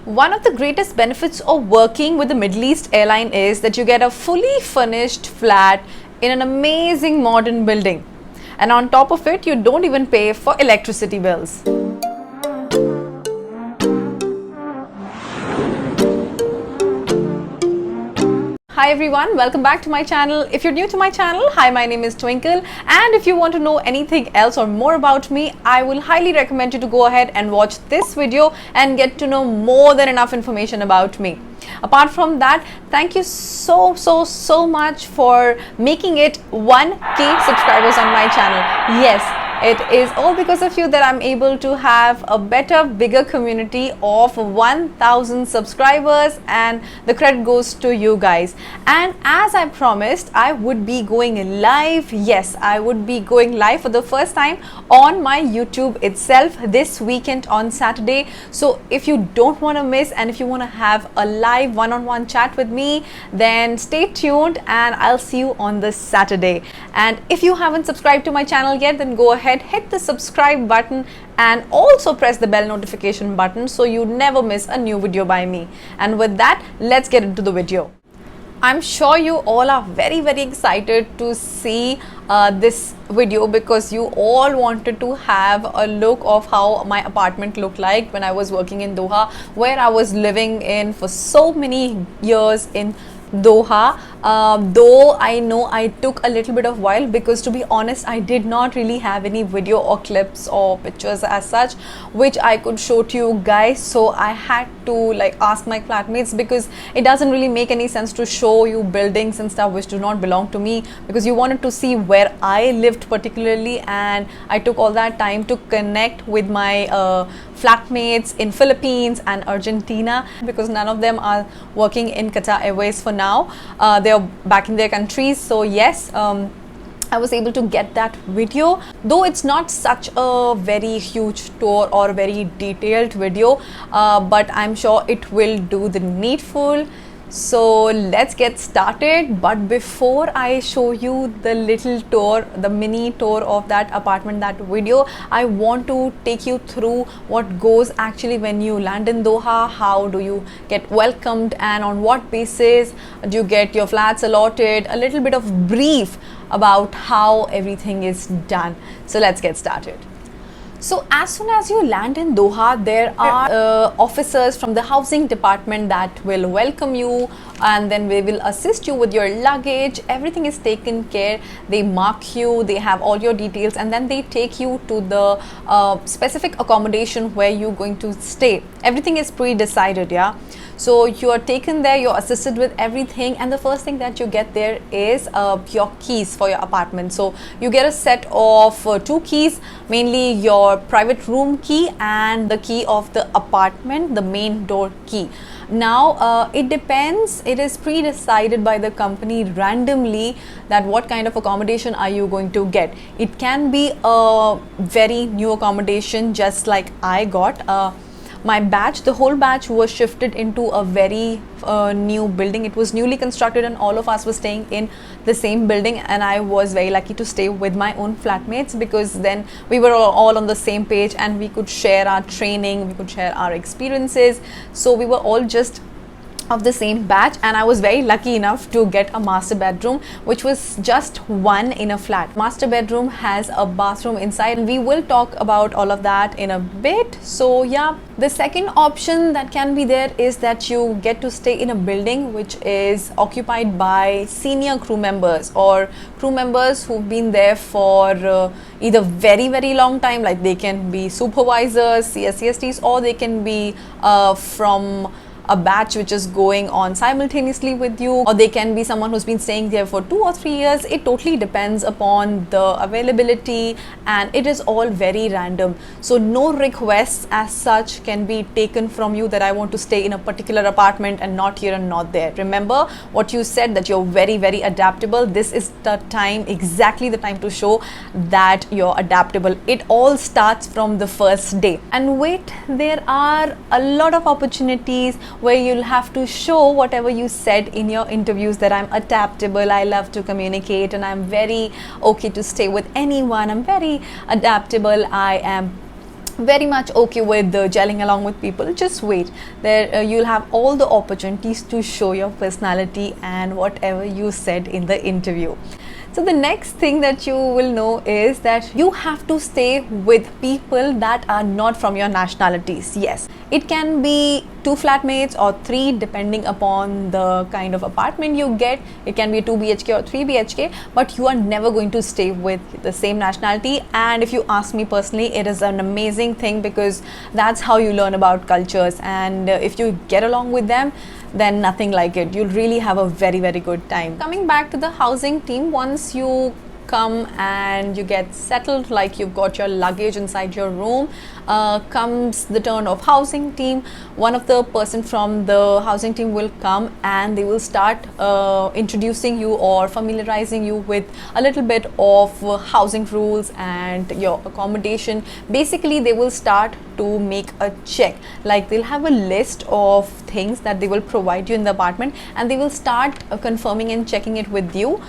One of the greatest benefits of working with the Middle East airline is that you get a fully furnished flat in an amazing modern building. And on top of it, you don't even pay for electricity bills. Hi everyone, welcome back to my channel. If you're new to my channel, hi, my name is Twinkle, and if you want to know anything else or more about me, I will highly recommend you to go ahead and watch this video and get to know more than enough information about me. Apart from that, thank you so much for making it 1K subscribers on my channel. Yes, it is all because of you that I'm able to have a better, bigger community of 1000 subscribers, and the credit goes to you guys. And as I promised, I would be going live. Yes, I would be going live for the first time on my YouTube itself this weekend on Saturday. So if you don't want to miss, and if you want to have a live one-on-one chat with me, then stay tuned and I'll see you on this Saturday. And if you haven't subscribed to my channel yet, then go ahead, hit the subscribe button and also press the bell notification button so you never miss a new video by me. And with that, let's get into the video. I'm sure you all are very excited to see this video because you all wanted to have a look of how my apartment looked like when I was working in Doha, where I was living in for so many years in Doha. Though I know I took a little bit of while, because to be honest, I did not really have any video or clips or pictures as such which I could show to you guys. So I had to ask my flatmates, because it doesn't really make any sense to show you buildings and stuff which do not belong to me, because you wanted to see where I lived particularly, and I took all that time to connect with my flatmates in Philippines and Argentina, because none of them are working in Qatar Airways for now. They are back in their countries. So yes, I was able to get that video, though it's not such a very huge tour or very detailed video, but I'm sure it will do the needful. So let's get started. But before I show you the little tour, the mini tour of that apartment, that video, I want to take you through what goes actually when you land in Doha. How do you get welcomed, and on what basis do you get your flats allotted? A little bit of brief about how everything is done. So let's get started. So as soon as you land in Doha, there are officers from the housing department that will welcome you, and then they will assist you with your luggage. Everything is taken care. They mark you, they have all your details, and then they take you to the specific accommodation where you're going to stay. Everything is pre-decided, yeah. So you are taken there, you're assisted with everything, and the first thing that you get there is your keys for your apartment. So you get a set of 2 keys, mainly your private room key and the key of the apartment, the main door key. Now it depends, it is pre-decided by the company randomly that what kind of accommodation are you going to get. It can be a very new accommodation, just like I got. My batch, the whole batch was shifted into a very new building. It was newly constructed and all of us were staying in the same building, and I was very lucky to stay with my own flatmates, because then we were all on the same page and we could share our training, we could share our experiences. So we were all just of the same batch, and I was very lucky enough to get a master bedroom, which was just one in a flat. Master bedroom has a bathroom inside, and we will talk about all of that in a bit. So yeah, the second option that can be there is that you get to stay in a building which is occupied by senior crew members, or crew members who've been there for either very long time, like they can be supervisors, CSCSTs, or they can be from a batch which is going on simultaneously with you, or they can be someone who's been staying there for 2 or 3 years. It totally depends upon the availability, and it is all very random. So no requests as such can be taken from you that I want to stay in a particular apartment and not here and not there. Remember what you said, that you're very adaptable. This is the time, exactly the time to show that you're adaptable. It all starts from the first day. And wait, there are a lot of opportunities where you'll have to show whatever you said in your interviews, that I'm adaptable, I love to communicate, and I'm very okay to stay with anyone, I'm very adaptable, I am very much okay with gelling along with people, just wait. There you'll have all the opportunities to show your personality and whatever you said in the interview. So the next thing that you will know is that you have to stay with people that are not from your nationalities. Yes, it can be 2 flatmates or 3 depending upon the kind of apartment you get. It can be a 2 BHK or 3 BHK, but you are never going to stay with the same nationality. And if you ask me personally, it is an amazing thing because that's how you learn about cultures, and if you get along with them, then nothing like it. You'll really have a very, very good time. Coming back to the housing team, once you come and you get settled, like you've got your luggage inside your room, comes the turn of housing team. One of the person from the housing team will come and they will start introducing you or familiarizing you with a little bit of housing rules and your accommodation. Basically, they will start to make a check, like they'll have a list of things that they will provide you in the apartment, and they will start confirming and checking it with you.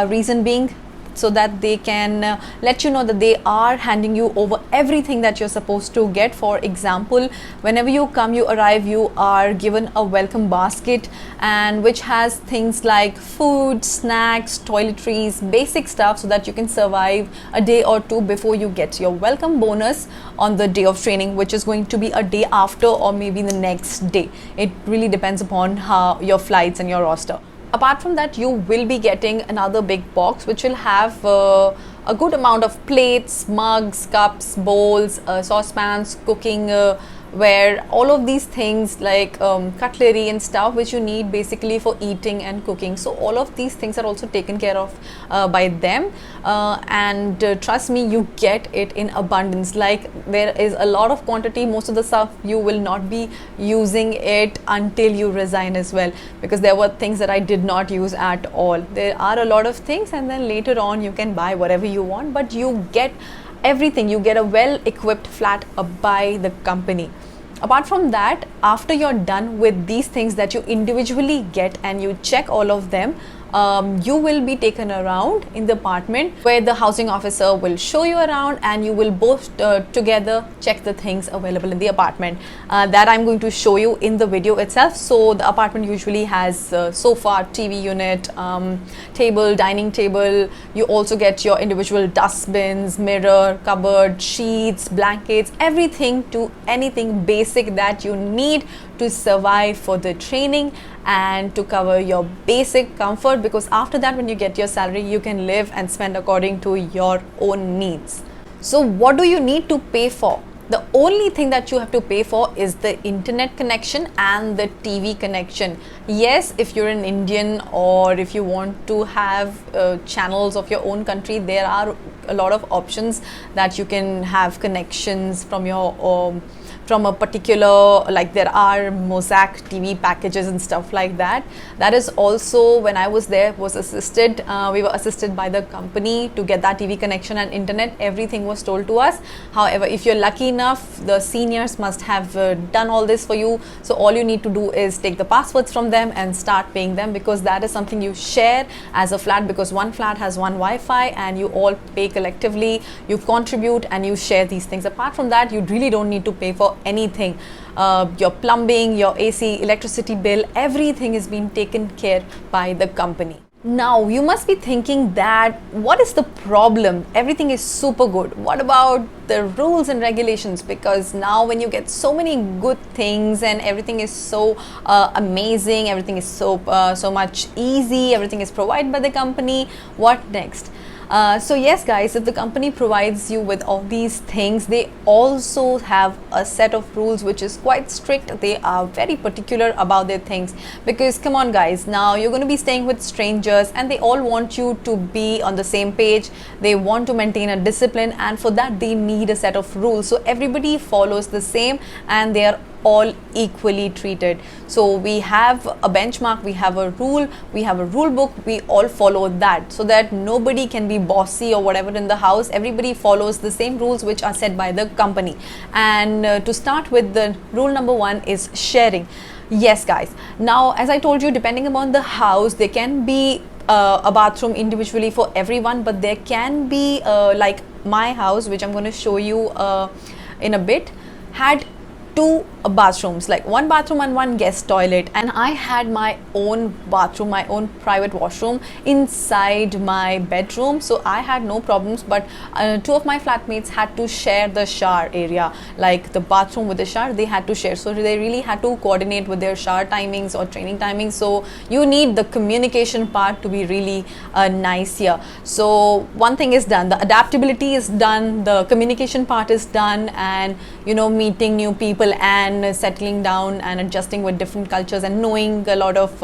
Reason being, so that they can let you know that they are handing you over everything that you're supposed to get. For example, whenever you come, you arrive, you are given a welcome basket, and which has things like food, snacks, toiletries, basic stuff, so that you can survive a day or two before you get your welcome bonus on the day of training, which is going to be a day after or maybe the next day. It really depends upon how your flights and your roster. Apart from that, you will be getting another big box which will have a good amount of plates, mugs, cups, bowls, saucepans, cooking ware, all of these things like cutlery and stuff which you need basically for eating and cooking. So all of these things are also taken care of by them, and trust me, you get it in abundance. Like there is a lot of quantity. Most of the stuff you will not be using it until you resign as well, because there were things that I did not use at all. There are a lot of things, and then later on you can buy whatever you want, but you get everything. You get a well equipped flat by the company. Apart from that, after you're done with these things that you individually get and you check all of them, you will be taken around in the apartment, where the housing officer will show you around, and you will both together check the things available in the apartment. That I'm going to show you in the video itself. So the apartment usually has sofa, TV unit, table, dining table. You also get your individual dustbins, mirror, cupboard, sheets, blankets, everything to anything basic that you need to survive for the training and to cover your basic comfort, because after that, when you get your salary, you can live and spend according to your own needs. So what do you need to pay for? The only thing that you have to pay for is the internet connection and the TV connection. Yes, if you're an Indian or if you want to have channels of your own country, there are a lot of options that you can have connections from your from a particular, like there are Mosaic TV packages and stuff like that. That is also, when I was there, was assisted. We were assisted by the company to get that TV connection and internet. Everything was told to us. However, if you're lucky enough, the seniors must have done all this for you. So all you need to do is take the passwords from them and start paying them, because that is something you share as a flat, because one flat has one Wi-Fi and you all pay collectively. You contribute and you share these things. Apart from that, you really don't need to pay for anything. Your plumbing, your AC, electricity bill, everything is being taken care by the company. Now you must be thinking that what is the problem? Everything is super good. What about the rules and regulations? Because now when you get so many good things and everything is so amazing, everything is so much easy, everything is provided by the company, what next? So yes guys, if the company provides you with all these things, they also have a set of rules which is quite strict. They are very particular about their things, because come on guys, now you're going to be staying with strangers and they all want you to be on the same page. They want to maintain a discipline, and for that they need a set of rules. So everybody follows the same and they are all equally treated. So we have a benchmark, we have a rule, we have a rule book, we all follow that, so that nobody can be bossy or whatever in the house. Everybody follows the same rules which are set by the company. And to start with, the rule number 1 is sharing. Yes guys, now as I told you, depending upon the house, there can be a bathroom individually for everyone, but there can be like my house, which I'm going to show you in a bit, had two bathrooms, like one bathroom and one guest toilet, and I had my own bathroom, my own private washroom inside my bedroom, so I had no problems. But two of my flatmates had to share the shower area, like the bathroom with the shower, they had to share, so they really had to coordinate with their shower timings or training timings. So you need the communication part to be really nice here. So one thing is done, the adaptability is done, the communication part is done, and meeting new people and settling down and adjusting with different cultures and knowing a lot of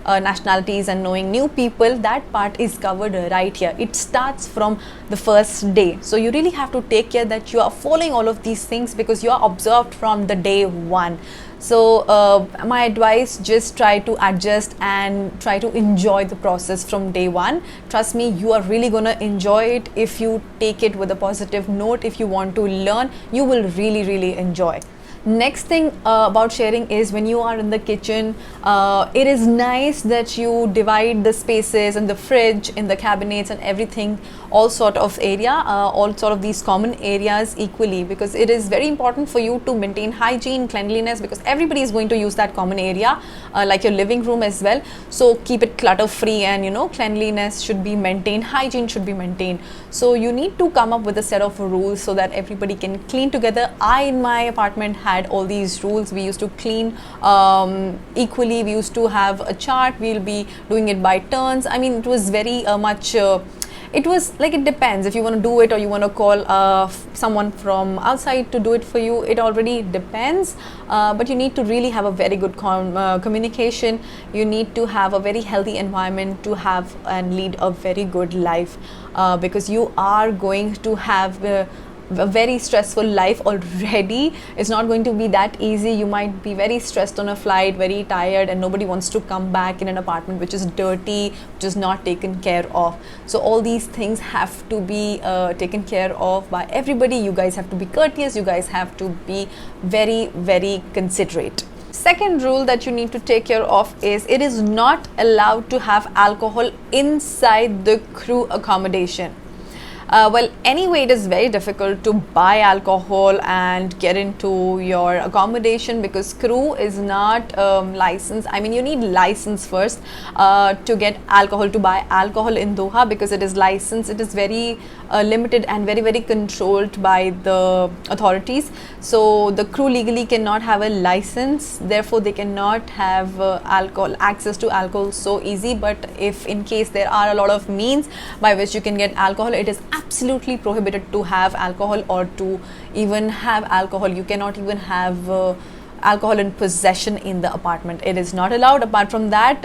nationalities and knowing new people, that part is covered right here. It starts from the first day, so you really have to take care that you are following all of these things because you are observed from the day one. So my advice, just try to adjust and try to enjoy the process from day one. Trust me, you are really gonna enjoy it if you take it with a positive note. If you want to learn, you will really enjoy. Next thing about sharing is when you are in the kitchen, it is nice that you divide the spaces in the fridge, in the cabinets and everything, all sort of these common areas equally, because it is very important for you to maintain hygiene, cleanliness, because everybody is going to use that common area, like your living room as well. So keep it clutter free, and cleanliness should be maintained, hygiene should be maintained. So you need to come up with a set of rules so that everybody can clean together. I in my apartment had all these rules. We used to clean equally. We used to have a chart. We'll be doing it by turns. I mean, it was very much it was like, it depends if you want to do it or you want to call someone from outside to do it for you. It already depends, but you need to really have a very good communication. You need to have a very healthy environment to have and lead a very good life, because you are going to have a very stressful life already. It's not going to be that easy. You might be very stressed on a flight, very tired, and nobody wants to come back in an apartment which is dirty, which is not taken care of. So all these things have to be taken care of by everybody. You guys have to be courteous. You guys have to be very considerate. Second rule that you need to take care of is it is not allowed to have alcohol inside the crew accommodation. Well, anyway, it is very difficult to buy alcohol and get into your accommodation because crew is not licensed. I mean, you need license first to get alcohol, to buy alcohol in Doha, because it is licensed. It is very limited and very controlled by the authorities. So the crew legally cannot have a license, therefore they cannot have access to alcohol so easy. But if in case there are a lot of means by which you can get alcohol, it is absolutely prohibited to have alcohol or to even have alcohol. You cannot even have alcohol in possession in the apartment. It is not allowed. Apart from that,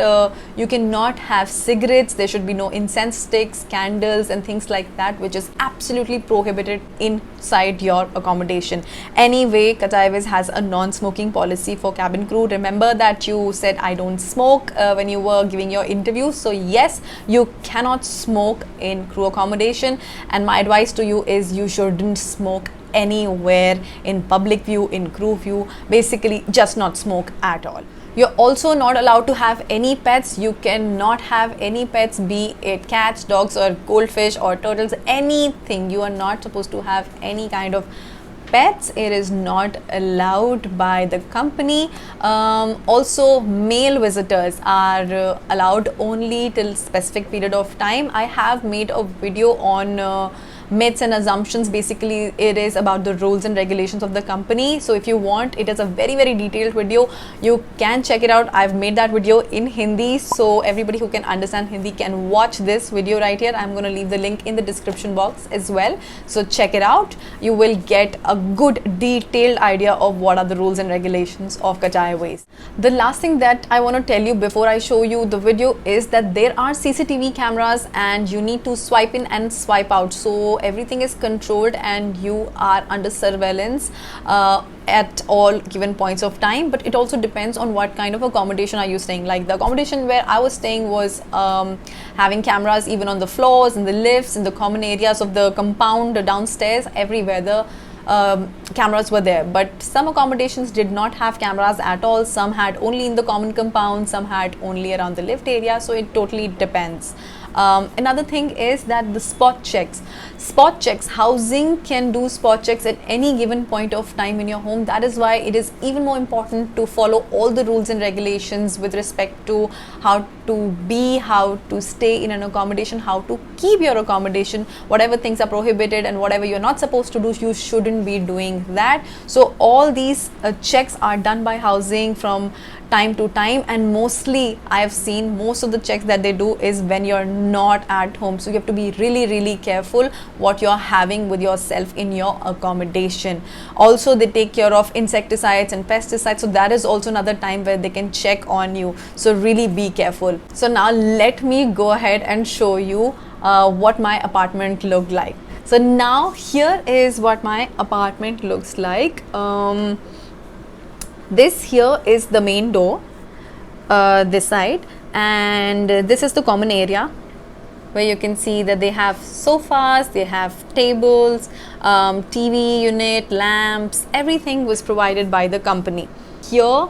you cannot have cigarettes. There should be no incense sticks, candles and things like that, which is absolutely prohibited inside your accommodation. Anyway, Qatar Airways has a non-smoking policy for cabin crew. Remember that you said I don't smoke when you were giving your interview. So yes, you cannot smoke in crew accommodation, and my advice to you is you shouldn't smoke anywhere, in public view, in crew view, basically just not smoke at all. You're also not allowed to have any pets. You cannot have any pets, be it cats, dogs or goldfish or turtles, anything. You are not supposed to have any kind of pets. It is not allowed by the company. Also, male visitors are allowed only till specific period of time. I have made a video on myths and assumptions. Basically, it is about the rules and regulations of the company. So if you want, it is a very detailed video. You can check it out. I've made that video in Hindi, so everybody who can understand Hindi can watch this video right here. I'm going to leave the link in the description box as well, so check it out. You will get a good detailed idea of what are the rules and regulations of Qatar Airways. The last thing that I want to tell you before I show you the video is that there are CCTV cameras and you need to swipe in and swipe out. So everything is controlled and you are under surveillance at all given points of time. But it also depends on what kind of accommodation are you staying. Like the accommodation where I was staying was having cameras even on the floors, in the lifts, in the common areas of the compound, downstairs, everywhere the cameras were there. But some accommodations did not have cameras at all. Some had only in the common compound, some had only around the lift area. So it totally depends. Another thing is that the spot checks. spot checks. Housing can do spot checks at any given point of time in your home. That is why it is even more important to follow all the rules and regulations with respect to how to be, how to stay in an accommodation, how to keep your accommodation. Whatever things are prohibited and whatever you're not supposed to do, you shouldn't be doing that. So all these checks are done by housing from time to time, and mostly I have seen most of the checks that they do is when you're not at home. So you have to be really careful what you're having with yourself in your accommodation. Also, they take care of insecticides and pesticides, so that is also another time where they can check on you. So really be careful. So now let me go ahead and show you what my apartment looked like. So now here is what my apartment looks like. This here is the main door, this side, and this is the common area where you can see that they have sofas, they have tables, TV unit, lamps, everything was provided by the company. Here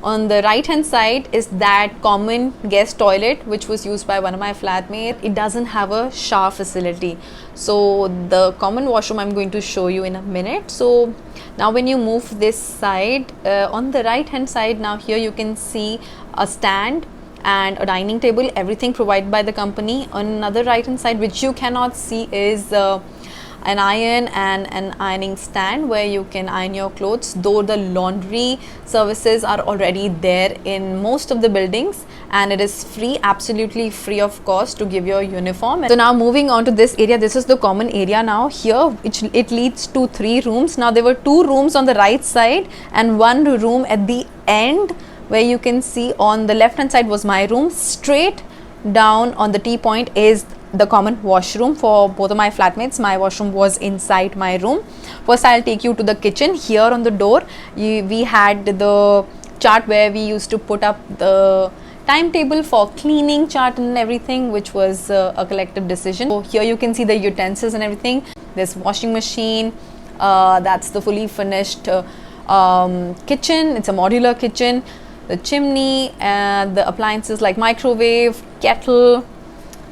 on the right hand side is that common guest toilet which was used by one of my flatmates. It doesn't have a shower facility, so the common washroom I'm going to show you in a minute. So now when you move this side, on the right hand side, now here you can see a stand and a dining table, everything provided by the company. On another right hand side, which you cannot see, is an iron and an ironing stand where you can iron your clothes, though the laundry services are already there in most of the buildings, and it is free, absolutely free of cost, to give your uniform. So now moving on to this area, this is the common area. Now here it leads to 3 rooms. Now there were 2 rooms on the right side and 1 room at the end, where you can see on the left hand side was my room. Straight down on the T point is the common washroom for both of my flatmates. My washroom was inside my room. First I'll take you to the kitchen. Here on the door we had the chart where we used to put up the timetable for cleaning chart and everything, which was a collective decision. So here you can see the utensils and everything. There's washing machine, that's the fully finished kitchen. It's a modular kitchen. The chimney and the appliances like microwave, kettle,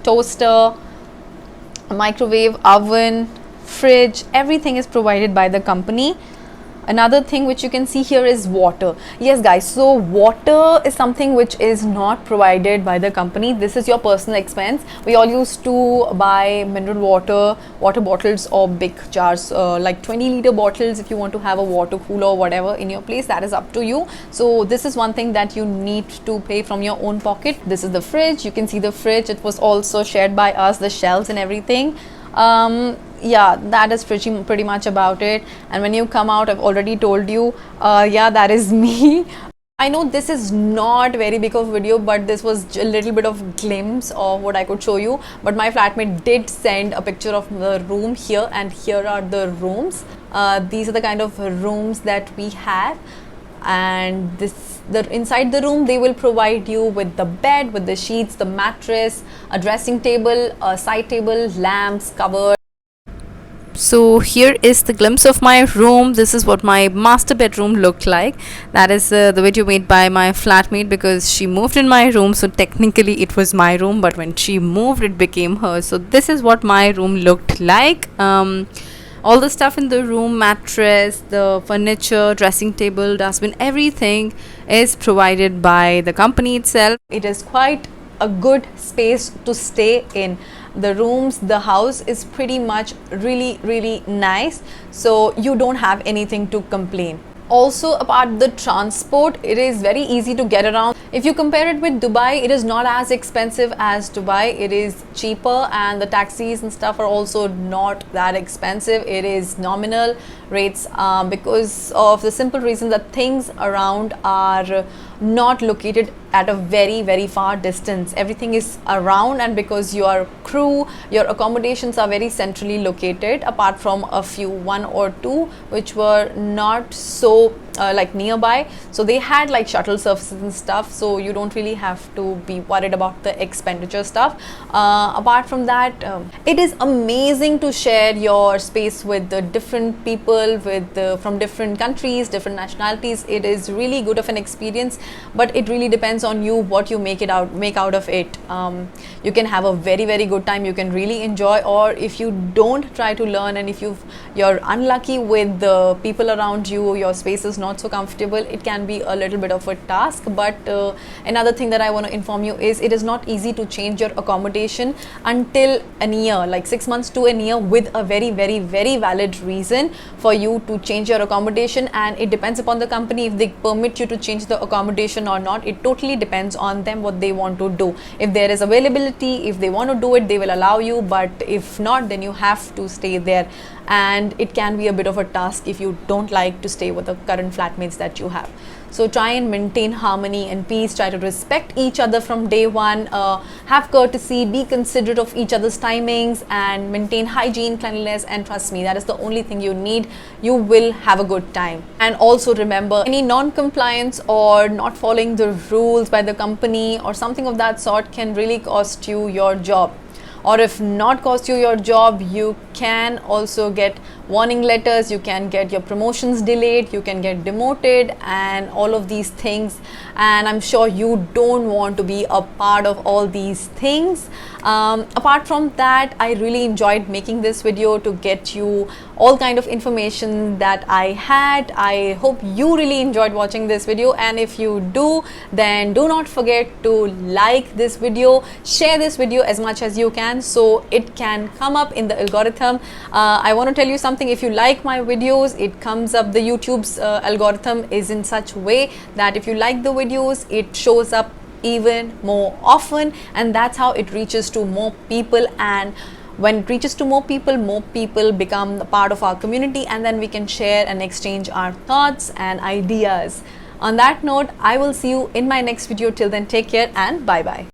toaster, microwave, oven, fridge, everything is provided by the company. Another thing which you can see here is water. Yes guys, so water is something which is not provided by the company. This is your personal expense. We all used to buy mineral water bottles or big jars, like 20-liter bottles. If you want to have a water cooler or whatever in your place, that is up to you. So this is one thing that you need to pay from your own pocket. This is the fridge. You can see the fridge. It was also shared by us, the shelves and everything. Yeah, that is pretty much about it. And when you come out, I've already told you, yeah, that is me. I know this is not very big of a video, but this was a little bit of glimpse of what I could show you. But my flatmate did send a picture of the room here, and here are the rooms. These are the kind of rooms that we have, and inside the room they will provide you with the bed, with the sheets, the mattress, a dressing table, a side table, lamps, cupboard. So here is the glimpse of my room. This is what my master bedroom looked like. That is the video made by my flatmate, because she moved in my room, so technically it was my room, but when she moved it became hers. So this is what my room looked like. All the stuff in the room, mattress, the furniture, dressing table, dustbin, everything is provided by the company itself. It is quite a good space to stay in. The rooms, the house is pretty much really nice, so you don't have anything to complain. Also, apart the transport, it is very easy to get around. If you compare it with Dubai, it is not as expensive as Dubai. It is cheaper, and the taxis and stuff are also not that expensive. It is nominal rates, because of the simple reason that things around are not located at a very far distance. Everything is around, and because your crew, your accommodations are very centrally located, apart from a few, 1 or 2 which were not so like nearby, so they had like shuttle services and stuff, so you don't really have to be worried about the expenditure stuff. Apart from that, it is amazing to share your space with the different people from different countries, different nationalities. It is really good of an experience, but it really depends on you what you make out of it. You can have a very good time, you can really enjoy, or if you don't try to learn, and if you're unlucky with the people around you, your space is not so comfortable, it can be a little bit of a task. But another thing that I want to inform you is it is not easy to change your accommodation until a year, like 6 months to a year, with a very valid reason for you to change your accommodation. And it depends upon the company if they permit you to change the accommodation or not. It totally depends on them what they want to do. If there is availability, if they want to do it, they will allow you, but if not, then you have to stay there. And it can be a bit of a task if you don't like to stay with the current flatmates that you have. So try and maintain harmony and peace, try to respect each other from day one, have courtesy, be considerate of each other's timings, and maintain hygiene, cleanliness, and trust me, that is the only thing you need. You will have a good time. And also remember, any non-compliance or not following the rules by the company or something of that sort can really cost you your job. Or if not cost you your job, you can also get warning letters, you can get your promotions delayed, you can get demoted, and all of these things. And I'm sure you don't want to be a part of all these things. Apart from that, I really enjoyed making this video to get you all kind of information that I had. I hope you really enjoyed watching this video, and if you do, then do not forget to like this video, share this video as much as you can so it can come up in the algorithm. I want to tell you something, if you like my videos, it comes up, the YouTube's algorithm is in such way that if you like the videos, it shows up even more often, and that's how it reaches to more people. And when it reaches to more people become a part of our community, and then we can share and exchange our thoughts and ideas. On that note, I will see you in my next video. Till then, take care and bye bye.